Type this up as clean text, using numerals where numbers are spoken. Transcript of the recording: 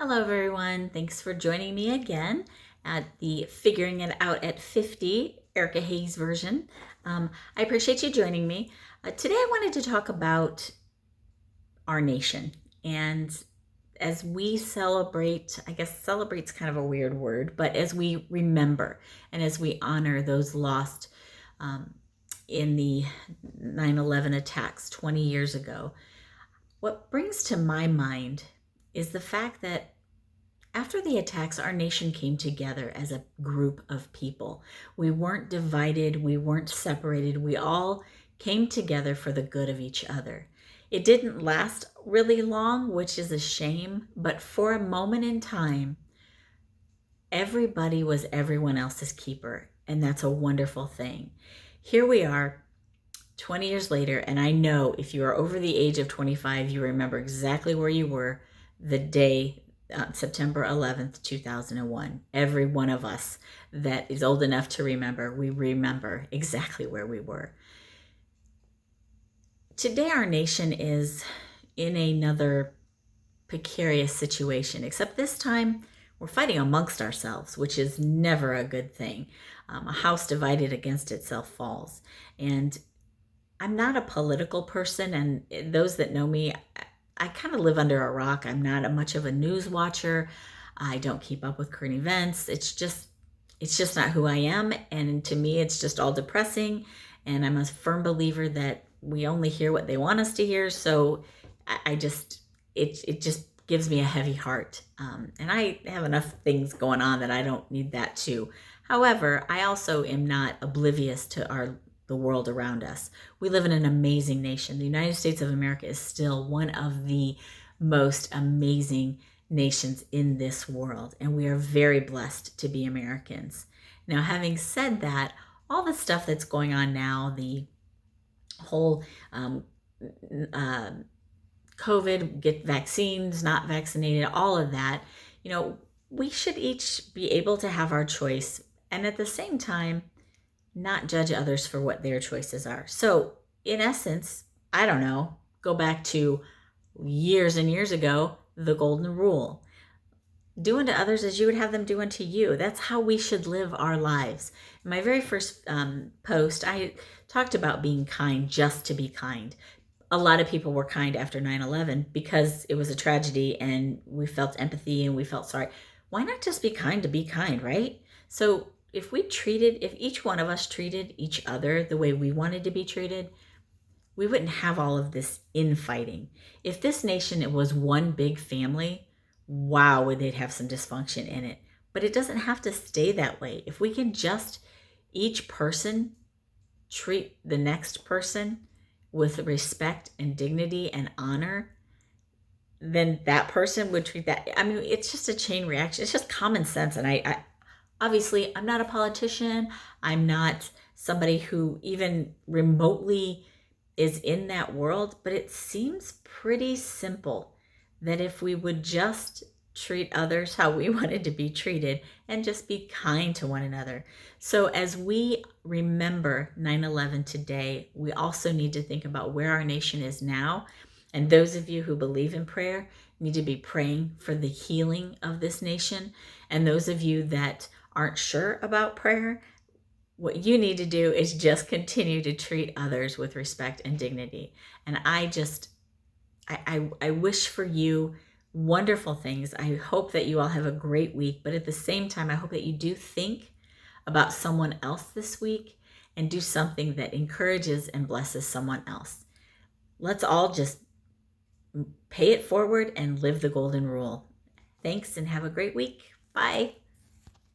Hello, everyone. Thanks for joining me again at the Figuring It Out at 50 Erica Hayes version. I appreciate you joining me. Today, I wanted to talk about our nation. And as we celebrate, I guess celebrate's kind of a weird word, but as we remember and as we honor those lost in the 9/11 attacks 20 years ago, what brings to my mind is the fact that after the attacks, our nation came together as a group of people. We weren't divided, we weren't separated, we all came together for the good of each other. It didn't last really long, which is a shame, but for a moment in time, everybody was everyone else's keeper, and that's a wonderful thing. Here we are 20 years later, and I know if you are over the age of 25, you remember exactly where you were the day September 11th, 2001. Every one of us that is old enough to remember, we remember exactly where we were. Today, our nation is in another precarious situation, except this time we're fighting amongst ourselves, which is never a good thing. A house divided against itself falls. And I'm not a political person, and those that know me, I kind of live under a rock. I'm not much of a news watcher. I don't keep up with current events. It's just not who I am. And to me, it's just all depressing. And I'm a firm believer that we only hear what they want us to hear. So it just gives me a heavy heart. And I have enough things going on that I don't need that too. However, I also am not oblivious to the world around us. We live in an amazing nation. The United States of America is still one of the most amazing nations in this world, and we are very blessed to be Americans. Now, having said that, all the stuff that's going on now, the whole COVID, get vaccines, not vaccinated, all of that, we should each be able to have our choice, and at the same time, not judge others for what their choices are. So, in essence, I don't know, go back to years and years ago, the golden rule. Do unto others as you would have them do unto you. That's how we should live our lives. In my very first post, I talked about being kind just to be kind. A lot of people were kind after 9/11 because it was a tragedy and we felt empathy and we felt sorry. Why not just be kind to be kind, right? So if each one of us treated each other the way we wanted to be treated, we wouldn't have all of this infighting. If this nation, it was one big family, wow, would they'd have some dysfunction in it. But it doesn't have to stay that way. If we can just each person treat the next person with respect and dignity and honor, then that person would treat that. I mean, it's just a chain reaction. It's just common sense. And I obviously, I'm not a politician. I'm not somebody who even remotely is in that world, but it seems pretty simple that if we would just treat others how we wanted to be treated and just be kind to one another. So as we remember 9/11 today, we also need to think about where our nation is now. And those of you who believe in prayer need to be praying for the healing of this nation. And those of you that aren't sure about prayer, what you need to do is just continue to treat others with respect and dignity. And I wish for you wonderful things. I hope that you all have a great week, but at the same time, I hope that you do think about someone else this week and do something that encourages and blesses someone else. Let's all just pay it forward and live the golden rule. Thanks and have a great week. Bye.